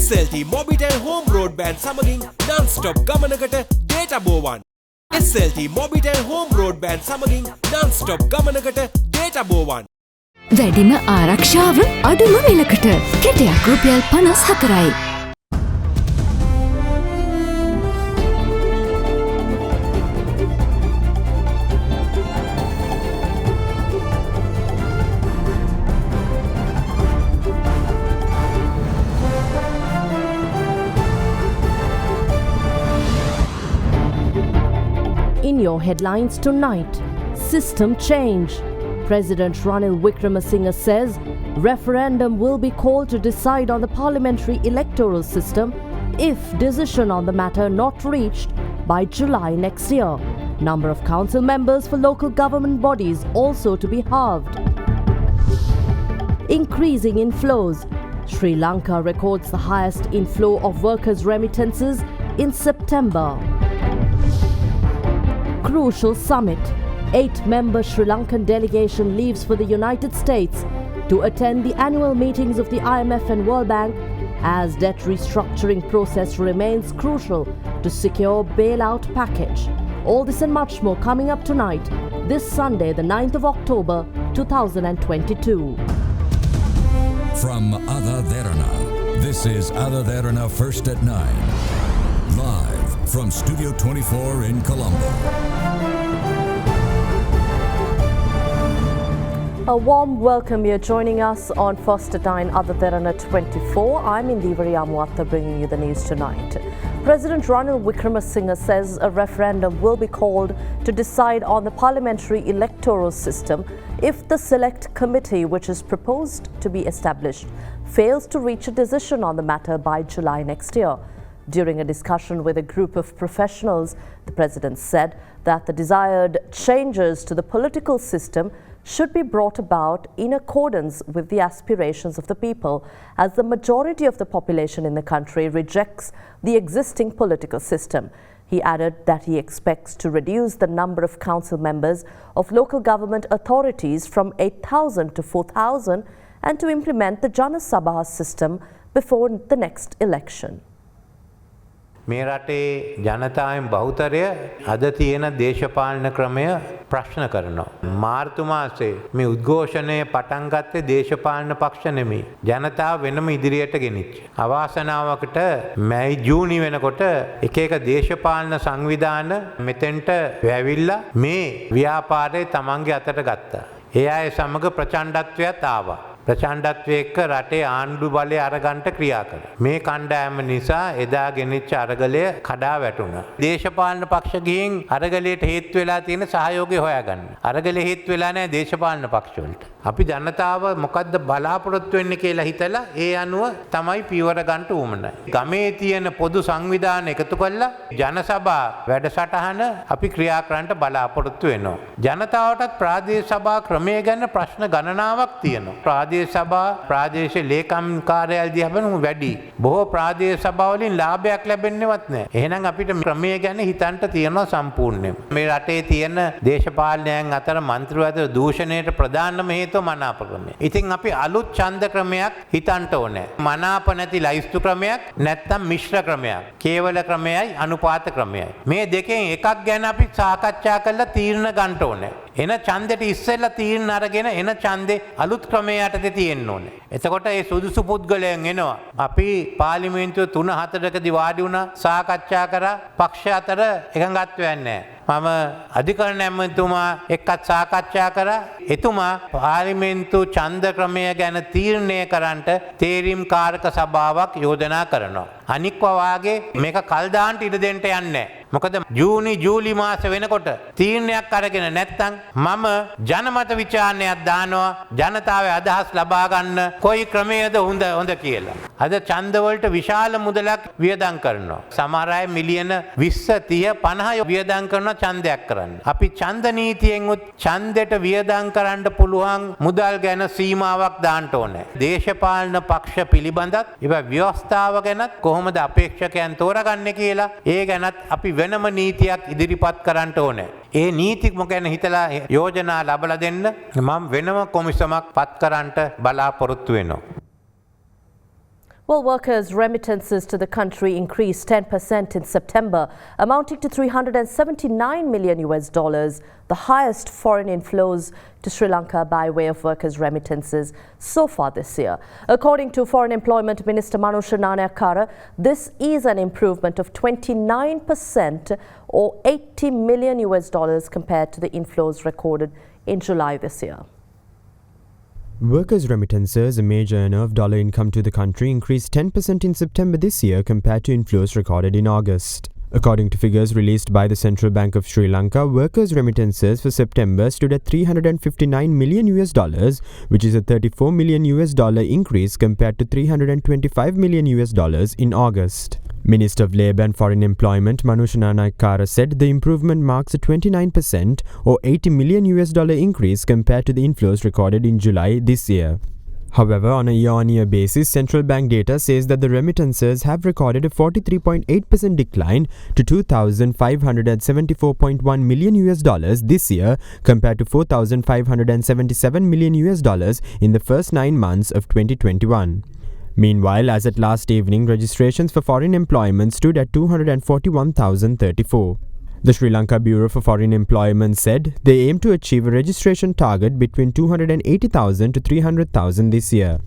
SLT Mobitel Home Broadband සමගින් non-stop ගමනකට data බෝවන්. SLT Mobitel Home Broadband සමගින් non-stop ගමනකට data බෝවන්. වැඩිම ආරක්ෂාව අඩුම වෙලකට කෙටයක් රුපියල් 54යි. In your headlines tonight, system change. President Ranil Wickremesinghe says referendum will be called to decide on the parliamentary electoral system if decision on the matter not reached by July next year. Number of council members for local government bodies also to be halved. Increasing inflows. Sri Lanka records the highest inflow of workers' remittances in September. Crucial summit. 8-member Sri Lankan delegation leaves for the United States to attend the annual meetings of the IMF and World Bank as debt restructuring process remains crucial to secure bailout package. All this and much more coming up tonight, this Sunday, the 9th of October, 2022. From AdaDerana, this is AdaDerana First at 9. Live from Studio 24 in Colombo. A warm welcome. You're joining us on First at 9 AdaDerana 24. I'm Indivari Amuatta bringing you the news tonight. President Ranil Wickremesinghe says a referendum will be called to decide on the parliamentary electoral system if the select committee, which is proposed to be established, fails to reach a decision on the matter by July next year. During a discussion with a group of professionals, the president said that the desired changes to the political system should be brought about in accordance with the aspirations of the people, as the majority of the population in the country rejects the existing political system. He added that he expects to reduce the number of council members of local government authorities from 8,000 to 4,000 and to implement the Jana Sabha system before the next election. මේ රටේ ජනතාවෙන් බහුතරය අද තියෙන දේශපාලන ක්‍රමය ප්‍රශ්න කරනවා. මාර්තු මාසේ මේ උද්ඝෝෂණය පටන් ගත්තේ දේශපාලන පක්ෂ නෙමෙයි. ජනතාව වෙනම ඉදිරියට ගෙනිච්ච. අවාසනාවකට මැයි ජූනි වෙනකොට එක එක දේශපාලන සංවිධාන මෙතෙන්ට ඇවිල්ලා මේ ව්‍යාපාරය තමන්ගේ අතට ගත්තා. ඒ අය සමග ප්‍රචණ්ඩත්වයක් ආවා. ප්‍රචණ්ඩත්වය එක්ක රටේ ආණ්ඩු බලය අරගන්ට ක්‍රියා කළා. මේ කණ්ඩායම නිසා එදා ගෙනිච්ච අරගලය කඩා වැටුණා. දේශපාලන පක්ෂ ගිහින් අරගලයට හේතු වෙලා තියෙන සහයෝගය හොයාගන්න. අරගලෙ හේතු වෙලා නැහැ දේශපාලන පක්ෂ වලට. අපි ජනතාව මොකද්ද බලාපොරොත්තු වෙන්නේ කියලා හිතලා ඒ අනුව තමයි පියවර ගන්න උවමනයි. ගමේ තියෙන පොදු සංවිධාන එකතු කරලා ජනසභා වැඩසටහන අපි ක්‍රියා කරන්නට බලාපොරොත්තු වෙනවා. ජනතාවටත් ප්‍රාදේශ සභා ක්‍රමය ගැන ප්‍රශ්න ගණනාවක් තියෙනවා. ප්‍රාදේශ සභා ප්‍රාදේශීය ලේකම් කාර්යාලය දිහා බලමු වැඩි. බොහෝ ප්‍රාදේශ සභා වලින් ලාභයක් ලැබෙන්නේවත් නැහැ. එහෙනම් අපිට ක්‍රමය ගැන හිතන්න තියෙනවා සම්පූර්ණයෙන්. මේ රටේ තියෙන දේශපාලනයන් අතර මන්ත්‍රීවරු අතර දූෂණයට ප්‍රධානම හේතුව මනාප ක්‍රමය. ඉතින් අපි අලුත් ඡන්ද ක්‍රමයක් හිතන්න ඕනේ. මනාප නැති ලයිස්තු ක්‍රමයක් නැත්නම් මිශ්‍ර ක්‍රමයක්. කේවල ක්‍රමයයි අනුපාත ක්‍රමයයි. මේ දෙකෙන් එකක් ගැන අපි සාකච්ඡා කරලා තීරණ ගන්න ඕනේ. එන ඡන්දෙට ඉස්සෙල්ලා තීරණ අරගෙන එන ඡන්දේ අලුත් ක්‍රමයකටද තියෙන්න ඕනේ. එතකොට ඒ සුදුසු පුද්ගලයන් එනවා. අපි පාර්ලිමේන්තුවේ 3-4කදී වාඩි වුණා සාකච්ඡා කරා පක්ෂ අතර එකඟත්වයක් නැහැ. මම අධිකරණ ඇමතුමා එක්කත් සාකච්ඡා කරා. එතුමා පාර්ලිමේන්තු ඡන්ද ක්‍රමය ගැන තීරණය කරන්නට තේරීම් කාරක සභාවක් යෝජනා කරනවා. අනික්වා වාගේ මේක කල් දාන්න ඉඩ දෙන්න යන්නේ නැහැ. මොකද ජූනි ජූලි මාස වෙනකොට තීරණයක් අරගෙන නැත්නම් මම ජනමත විචාරණයක් දානවා ජනතාවේ අදහස් ලබා ගන්න කොයි ක්‍රමයේද හොඳ කියලා. අද ඡන්ද වලට විශාල මුදලක් වියදම් කරනවා. සමහර අය මිලියන 20 30 50 වියදම් කරන ඡන්දයක් කරන්න. අපි ඡන්ද නීතියෙන් උත් ඡන්දයට වියදම් කරන්න පුළුවන් මුදල් ගැන සීමාවක් දාන්න ඕනේ. දේශපාලන පක්ෂ පිළිබඳත් ඒ ව්‍යවස්ථාව ගැනත් කොහොමද අපේක්ෂකයන් තෝරගන්නේ කියලා ඒ ගැනත් අපි වෙනම නීතියක් ඉදිරිපත් කරන්න ඕනේ. ඒ නීති මොකැන හිතලා යෝජනා ලබලා දෙන්න මම වෙනම කොමිසමක් පත් කරන්නට බලාපොරොත්තු වෙනවා. Well, workers' remittances to the country increased 10% in September, amounting to $379 million, the highest foreign inflows to Sri Lanka by way of workers' remittances so far this year. According to Foreign Employment Minister Manusha Nanayakara, this is an improvement of 29% or $80 million compared to the inflows recorded in July this year. Workers' remittances, a major earner of dollar income to the country, increased 10% in September this year compared to inflows recorded in August. According to figures released by the Central Bank of Sri Lanka, workers' remittances for September stood at $359 million, which is a $34 million increase compared to $325 million in August. Minister of Labour and Foreign Employment Manusha Nanayakara said the improvement marks a 29% or $80 million increase compared to the inflows recorded in July this year. However, on a year-on-year basis, central bank data says that the remittances have recorded a 43.8% decline to $2,574.1 million this year compared to $4,577 million in the first 9 months of 2021. Meanwhile, as at last evening, registrations for foreign employment stood at 241,034. The Sri Lanka Bureau for Foreign Employment said they aim to achieve a registration target between 280,000 to 300,000 this year.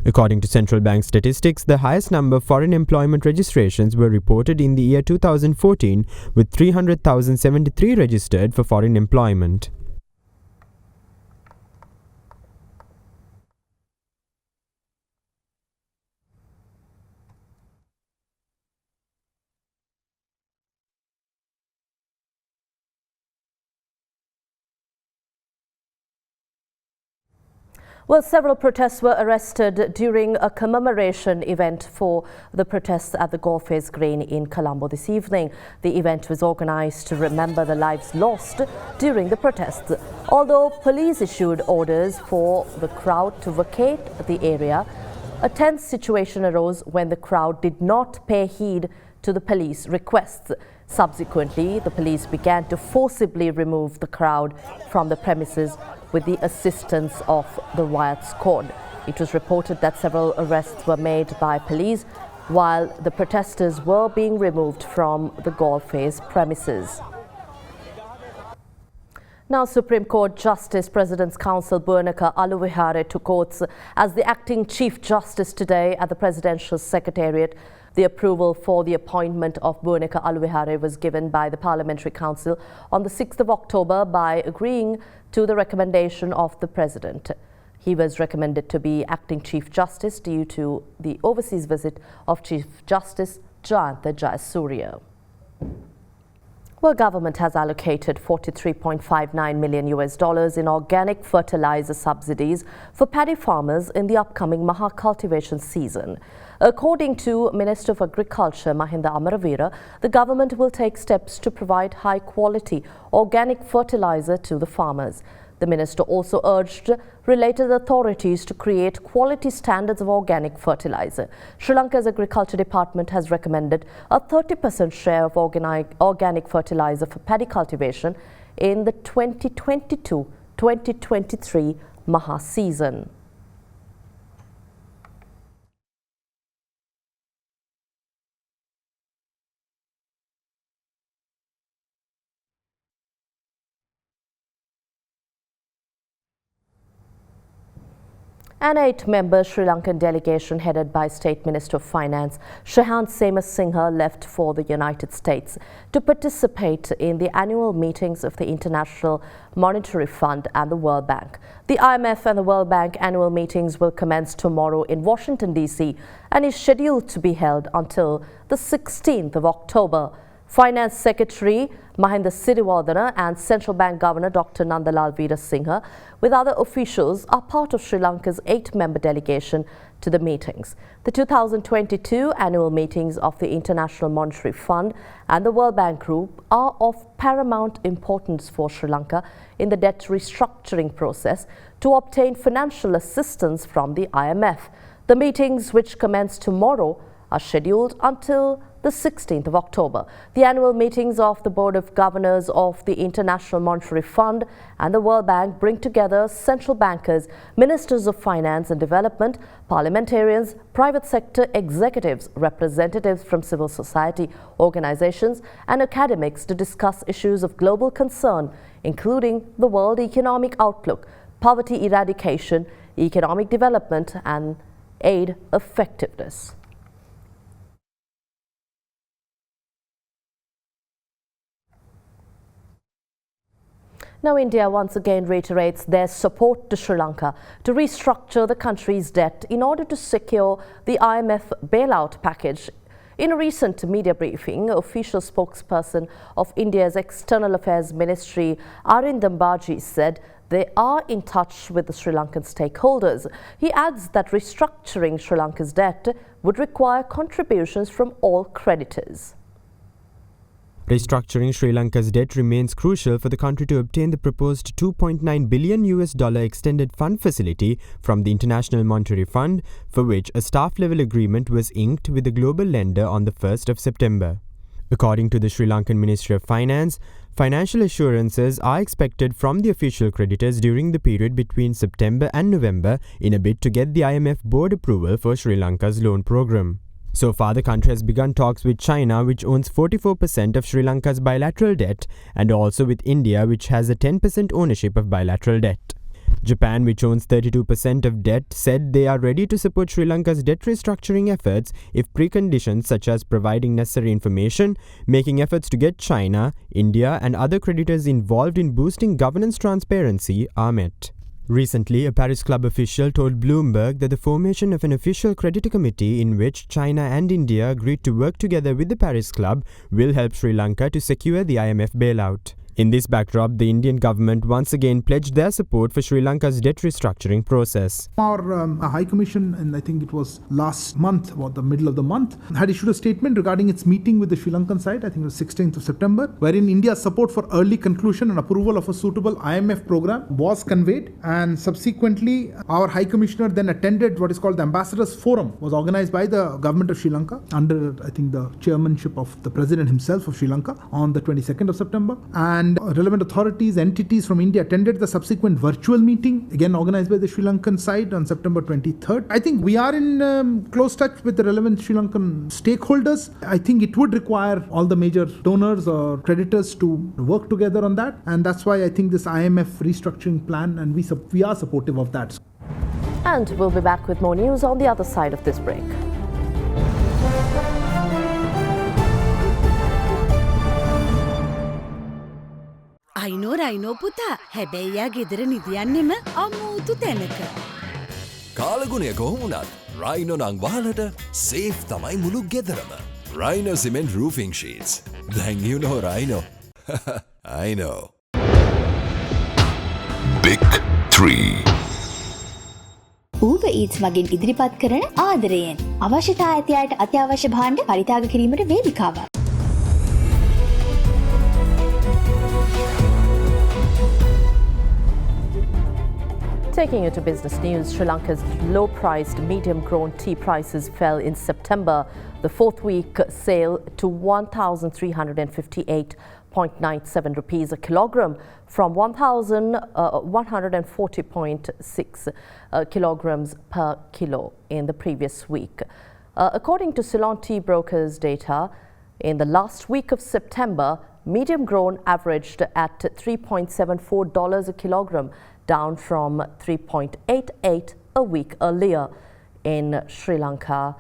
According to central bank statistics, the highest number of foreign employment registrations were reported in the year 2014, with 300,073 registered for foreign employment. Well, several protests were arrested during a commemoration event for the protests at the Golface Green in Colombo this evening. The event was organized to remember the lives lost during the protests. Although police issued orders for the crowd to vacate the area, a tense situation arose when the crowd did not pay heed to the police requests. Subsequently, the police began to forcibly remove the crowd from the premises with the assistance of the riot squad. It was reported that several arrests were made by police while the protesters were being removed from the Golface premises. Now, Supreme Court Justice President's Counsel Bernaka Aluvihare took oath as the acting Chief Justice today at the Presidential Secretariat. The approval for the appointment of Bernaka Aluvihare was given by the Parliamentary Council on the 6th of October by agreeing to the recommendation of the President. He was recommended to be acting Chief Justice due to the overseas visit of Chief Justice Jayantha Jayasuriya. Well, government has allocated $43.59 million in organic fertilizer subsidies for paddy farmers in the upcoming Maha cultivation season. According to Minister of Agriculture Mahinda Amaravira, the government will take steps to provide high-quality organic fertilizer to the farmers. The minister also urged related authorities to create quality standards of organic fertilizer. Sri Lanka's Agriculture Department has recommended a 30% share of organic fertilizer for paddy cultivation in the 2022-2023 Maha season. An 8-member Sri Lankan delegation headed by State Minister of Finance Shahant Semasinghe left for the United States to participate in the annual meetings of the International Monetary Fund and the World Bank. The IMF and the World Bank annual meetings will commence tomorrow in Washington, D.C. and is scheduled to be held until the 16th of October. Finance Secretary Mahinda Siriwardena and Central Bank Governor Dr. Nandalal Veerasinghe with other officials are part of Sri Lanka's 8-member delegation to the meetings. The 2022 annual meetings of the International Monetary Fund and the World Bank Group are of paramount importance for Sri Lanka in the debt restructuring process to obtain financial assistance from the IMF. The meetings, which commence tomorrow, are scheduled until the 16th of October. The annual meetings of the Board of Governors of the International Monetary Fund and the World Bank bring together central bankers, ministers of finance and development, parliamentarians, private sector executives, representatives from civil society organizations and academics to discuss issues of global concern, including the world economic outlook, poverty eradication, economic development and aid effectiveness. Now, India once again reiterates their support to Sri Lanka to restructure the country's debt in order to secure the IMF bailout package. In a recent media briefing, official spokesperson of India's External Affairs Ministry, Arindam Baji, said they are in touch with the Sri Lankan stakeholders. He adds that restructuring Sri Lanka's debt would require contributions from all creditors. Restructuring Sri Lanka's debt remains crucial for the country to obtain the proposed $2.9 billion extended fund facility from the International Monetary Fund, for which a staff-level agreement was inked with the global lender on the 1st of September. According to the Sri Lankan Ministry of Finance, financial assurances are expected from the official creditors during the period between September and November in a bid to get the IMF board approval for Sri Lanka's loan program. So far, the country has begun talks with China, which owns 44% of Sri Lanka's bilateral debt, and also with India, which has a 10% ownership of bilateral debt. Japan, which owns 32% of debt, said they are ready to support Sri Lanka's debt restructuring efforts if preconditions such as providing necessary information, making efforts to get China, India, and other creditors involved in boosting governance transparency are met. Recently, a Paris Club official told Bloomberg that the formation of an official creditor committee in which China and India agreed to work together with the Paris Club will help Sri Lanka to secure the IMF bailout. In this backdrop, the Indian government once again pledged their support for Sri Lanka's debt restructuring process. Our High Commission, and I think it was last month, about the middle of the month, had issued a statement regarding its meeting with the Sri Lankan side, I think it was 16th of September, wherein India's support for early conclusion and approval of a suitable IMF program was conveyed. And subsequently, our High Commissioner then attended what is called the Ambassadors Forum, was organized by the government of Sri Lanka under, I think, the chairmanship of the President himself of Sri Lanka on the 22nd of September. And relevant authorities, entities from India attended the subsequent virtual meeting, again organized by the Sri Lankan side on September 23rd. I think we are in close touch with the relevant Sri Lankan stakeholders. I think it would require all the major donors or creditors to work together on that. And that's why I think this IMF restructuring plan, and we are supportive of that. And we'll be back with more news on the other side of this break. අයිනෝ පුතා හැබැයියා ගෙදර නිදියන්නෙම අමූතු තැනක. කාලගුණය කොහොමුණත් Rhino නං වහලට safe තමයි මුළු ගෙදරම. Rhino Cement Roofing Sheets. Then you know Rhino. I know. Big 3. Uber Eats මගින් ඉදිරිපත් කරන ආදරයෙන් අවශ්‍යතා ඇතියට අත්‍යවශ්‍ය භාණ්ඩ පරිත්‍යාග කිරීමට වේදිකාවක්. Taking you to business news, Sri Lanka's low-priced medium-grown tea prices fell in September, the fourth week sale to 1,358.97 rupees a kilogram from 1,140.6 kilograms per kilo in the previous week. According to Ceylon Tea Brokers data, in the last week of September, medium-grown averaged at $3.74 a kilogram, down from 3.88 a week earlier. In Sri Lanka,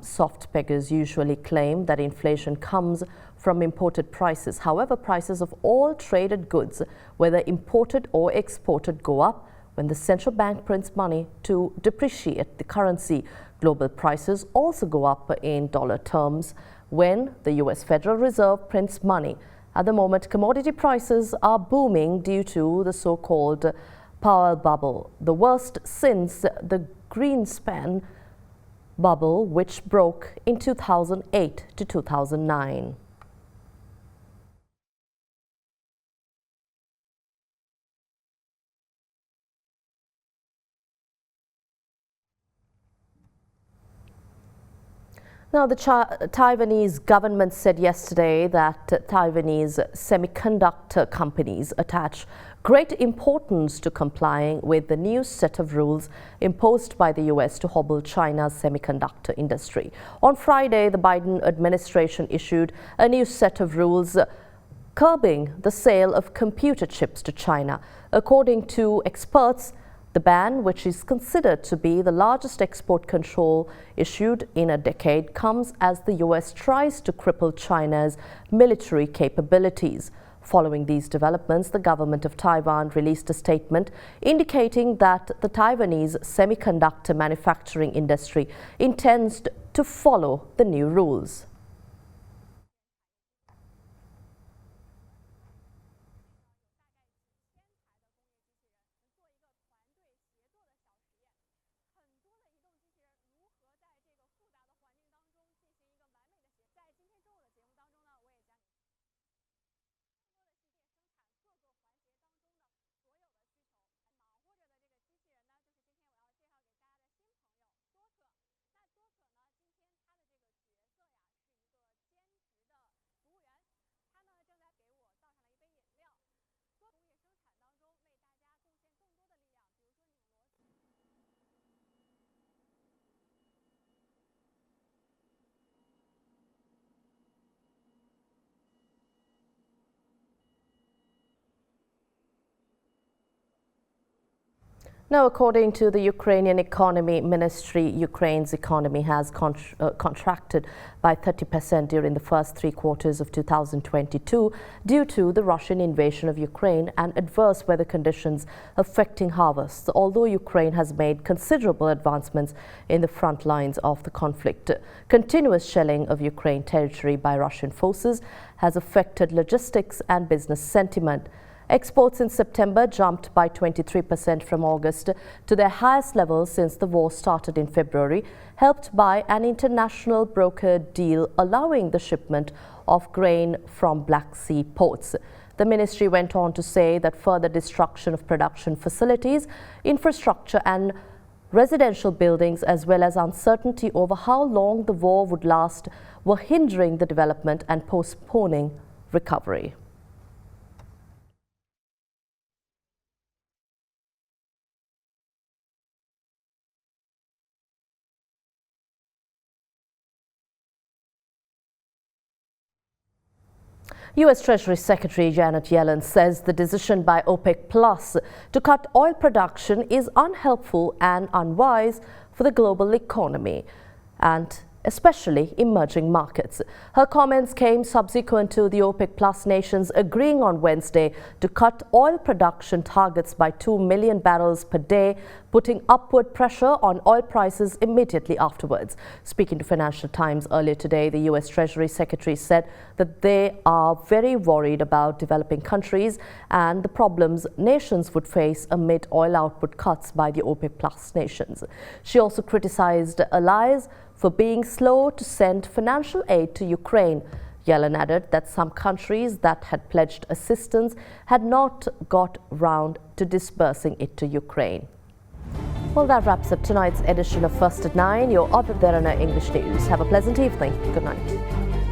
soft beggars usually claim that inflation comes from imported prices. However, prices of all traded goods, whether imported or exported, go up when the central bank prints money to depreciate the currency. Global prices also go up in dollar terms when the US Federal Reserve prints money. At the moment, commodity prices are booming due to the so-called Powell bubble, the worst since the Greenspan bubble, which broke in 2008 to 2009. Now, the Taiwanese government said yesterday that Taiwanese semiconductor companies attach great importance to complying with the new set of rules imposed by the US to hobble China's semiconductor industry. On Friday, the Biden administration issued a new set of rules curbing the sale of computer chips to China. According to experts, the ban, which is considered to be the largest export control issued in a decade, comes as the US tries to cripple China's military capabilities. Following these developments, the government of Taiwan released a statement indicating that the Taiwanese semiconductor manufacturing industry intends to follow the new rules. Now, according to the Ukrainian Economy Ministry, Ukraine's economy has contracted by 30% during the first 3 quarters of 2022 due to the Russian invasion of Ukraine and adverse weather conditions affecting harvests, although Ukraine has made considerable advancements in the front lines of the conflict. Continuous shelling of Ukraine territory by Russian forces has affected logistics and business sentiment. Exports in September jumped by 23% from August to their highest level since the war started in February, helped by an international brokered deal allowing the shipment of grain from Black Sea ports. The ministry went on to say that further destruction of production facilities, infrastructure and residential buildings, as well as uncertainty over how long the war would last, were hindering the development and postponing recovery. US Treasury Secretary Janet Yellen says the decision by OPEC Plus to cut oil production is unhelpful and unwise for the global economy and especially emerging markets. Her comments came subsequent to the OPEC Plus nations agreeing on Wednesday to cut oil production targets by 2 million barrels per day, putting upward pressure on oil prices immediately afterwards. Speaking to Financial Times earlier today, the US Treasury Secretary said that they are very worried about developing countries and the problems nations would face amid oil output cuts by the OPEC Plus nations. She also criticized allies for being slow to send financial aid to Ukraine. Yellen added that some countries that had pledged assistance had not got round to disbursing it to Ukraine. Well, that wraps up tonight's edition of First at 9, your AdaDerana English News. Have a pleasant evening. Good night.